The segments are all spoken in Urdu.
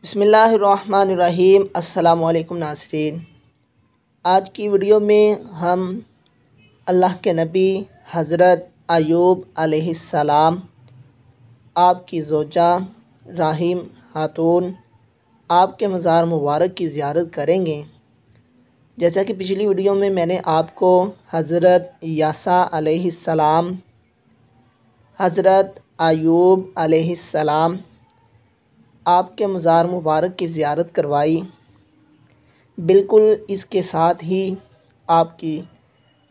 بسم اللہ الرحمن الرحیم۔ السلام علیکم ناظرین، آج کی ویڈیو میں ہم اللہ کے نبی حضرت ایوب علیہ السلام، آپ کی زوجہ راحیم خاتون، آپ کے مزار مبارک کی زیارت کریں گے۔ جیسا کہ پچھلی ویڈیو میں نے آپ کو حضرت یاسع علیہ السلام، حضرت ایوب علیہ السلام، آپ کے مزار مبارک کی زیارت کروائی، بالکل اس کے ساتھ ہی آپ کی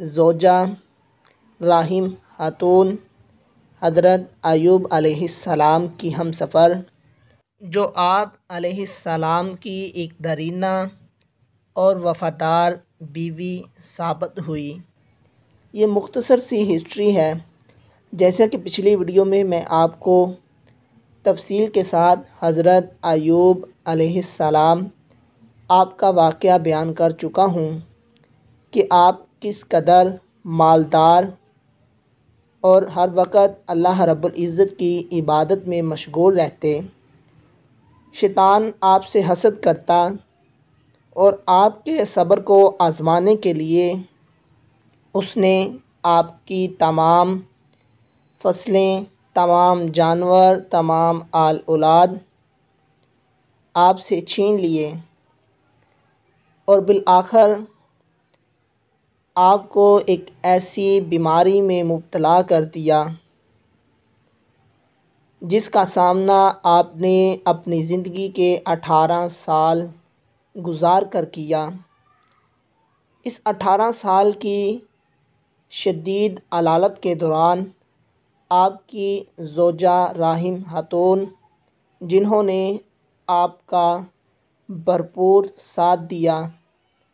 زوجہ راحیم خاتون حضرت ایوب علیہ السلام کی ہم سفر، جو آپ علیہ السلام کی ایک درینہ اور وفادار بیوی ثابت ہوئی۔ یہ مختصر سی ہسٹری ہے۔ جیسا کہ پچھلی ویڈیو میں آپ کو تفصیل کے ساتھ حضرت ایوب علیہ السلام آپ کا واقعہ بیان کر چکا ہوں کہ آپ کس قدر مالدار اور ہر وقت اللہ رب العزت کی عبادت میں مشغول رہتے۔ شیطان آپ سے حسد کرتا اور آپ کے صبر کو آزمانے کے لیے اس نے آپ کی تمام فصلیں، تمام جانور، تمام آل اولاد آپ سے چھین لیے اور بالآخر آپ کو ایک ایسی بیماری میں مبتلا کر دیا جس کا سامنا آپ نے اپنی زندگی کے 18 سال گزار کر کیا۔ اس 18 سال کی شدید علالت کے دوران آپ کی زوجہ راحیم خاتون، جنہوں نے آپ کا بھرپور ساتھ دیا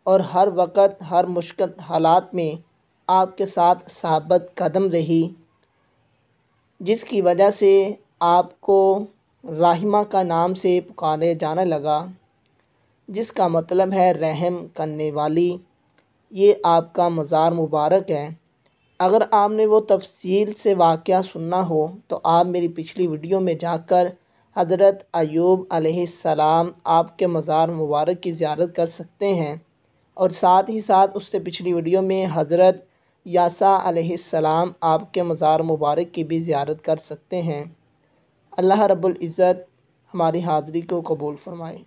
اور ہر وقت ہر مشکل حالات میں آپ کے ساتھ ثابت قدم رہی، جس کی وجہ سے آپ کو راحمہ کا نام سے پکارے جانے لگا، جس کا مطلب ہے رحم کرنے والی۔ یہ آپ کا مزار مبارک ہے۔ اگر آپ نے وہ تفصیل سے واقعہ سننا ہو تو آپ میری پچھلی ویڈیو میں جا کر حضرت ایوب علیہ السلام آپ کے مزار مبارک کی زیارت کر سکتے ہیں، اور ساتھ ہی ساتھ اس سے پچھلی ویڈیو میں حضرت یاسع علیہ السلام آپ کے مزار مبارک کی بھی زیارت کر سکتے ہیں۔ اللہ رب العزت ہماری حاضری کو قبول فرمائے۔